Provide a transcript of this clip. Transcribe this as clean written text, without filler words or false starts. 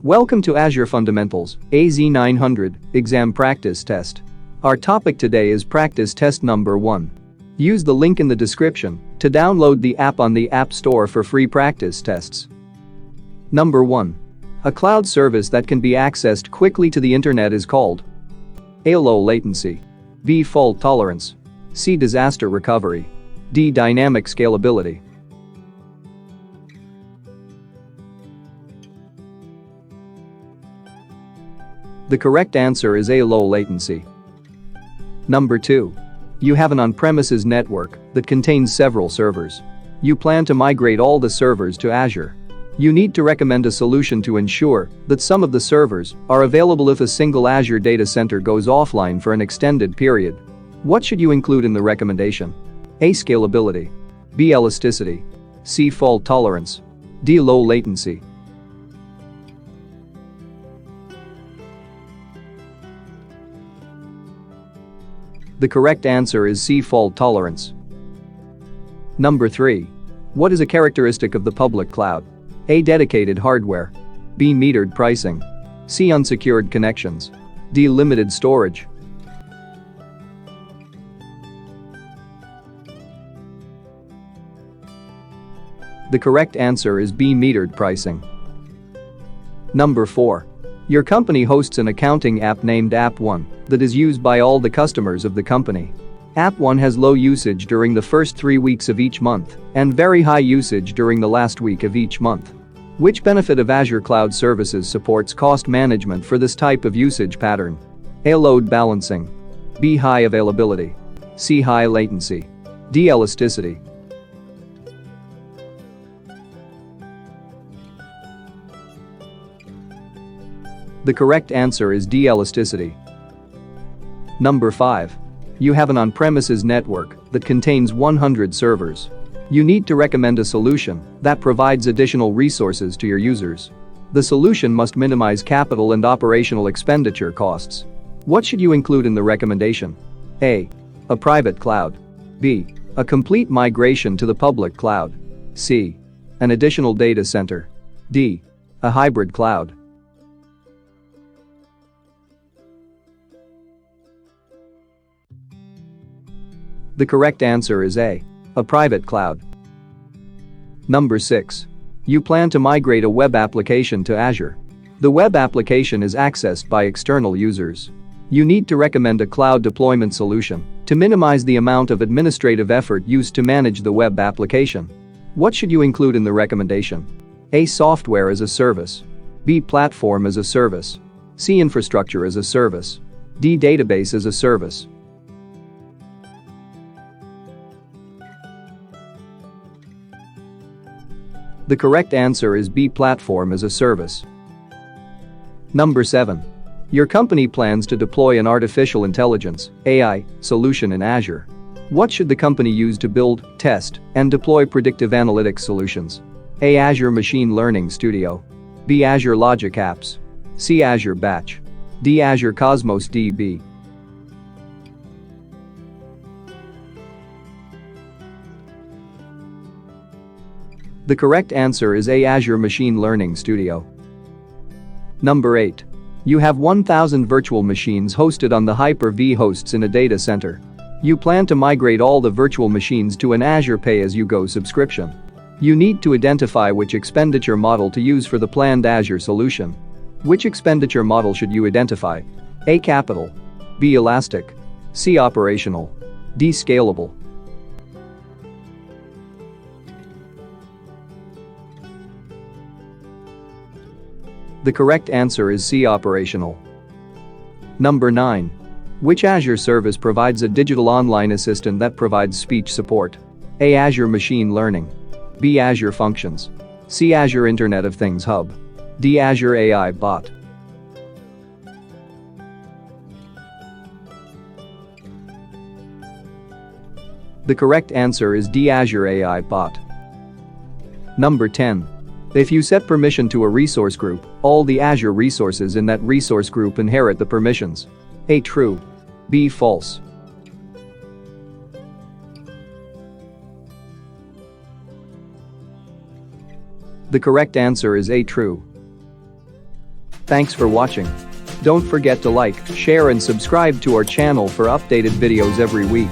Welcome to Azure Fundamentals, AZ-900, Exam Practice Test. Our topic today is Practice Test Number 1. Use the link in the description to download the app on the App Store for free practice tests. Number 1. A cloud service that can be accessed quickly to the internet is called A. Low latency. B. Fault tolerance. C. Disaster recovery. D. Dynamic scalability. The correct answer is A. Low latency. Number 2. You have an on-premises network that contains several servers. You plan to migrate all the servers to Azure. You need to recommend a solution to ensure that some of the servers are available if a single Azure data center goes offline for an extended period. What should you include in the recommendation? A. Scalability. B. Elasticity. C. Fault tolerance. D. Low latency. The correct answer is C. Fault tolerance. Number 3. What is a characteristic of the public cloud? A. Dedicated hardware. B. Metered pricing. C. Unsecured connections. D. Limited storage. The correct answer is B. Metered pricing. Number 4. Your company hosts an accounting app named App 1 that is used by all the customers of the company. App 1 has low usage during the first 3 weeks of each month and very high usage during the last week of each month. Which benefit of Azure Cloud Services supports cost management for this type of usage pattern? A. Load balancing. B. High availability. C. High latency. D. Elasticity. The correct answer is D. Elasticity. Number 5. You have an on-premises network that contains 100 servers. You need to recommend a solution that provides additional resources to your users. The solution must minimize capital and operational expenditure costs. What should you include in the recommendation? A. A private cloud. B. A complete migration to the public cloud. C. An additional data center. D. A hybrid cloud. The correct answer is A. A private cloud. Number 6. You plan to migrate a web application to Azure. The web application is accessed by external users. You need to recommend a cloud deployment solution to minimize the amount of administrative effort used to manage the web application. What should you include in the recommendation? A. Software as a service. B. Platform as a service. C. Infrastructure as a service. D. Database as a service. The correct answer is B. Platform as a service. Number 7. Your company plans to deploy an artificial intelligence (AI) solution in Azure. What should the company use to build, test, and deploy predictive analytics solutions? A. Azure Machine Learning Studio. B. Azure Logic Apps. C. Azure Batch. D. Azure Cosmos DB. The correct answer is A. Azure Machine Learning Studio. Number 8. You have 1,000 virtual machines hosted on the Hyper-V hosts in a data center. You plan to migrate all the virtual machines to an Azure Pay-as-you-go subscription. You need to identify which expenditure model to use for the planned Azure solution. Which expenditure model should you identify? A. Capital. B. Elastic. C. Operational. D. Scalable. The correct answer is C. Operational. Number 9. Which Azure service provides a digital online assistant that provides speech support? A. Azure Machine Learning. B. Azure Functions. C. Azure Internet of Things Hub. D. Azure AI Bot. The correct answer is D. Azure AI Bot. Number 10. If you set permission to a resource group, all the Azure resources in that resource group inherit the permissions. A. True. B. False. The correct answer is A. True. Thanks for watching. Don't forget to like, share and subscribe to our channel for updated videos every week.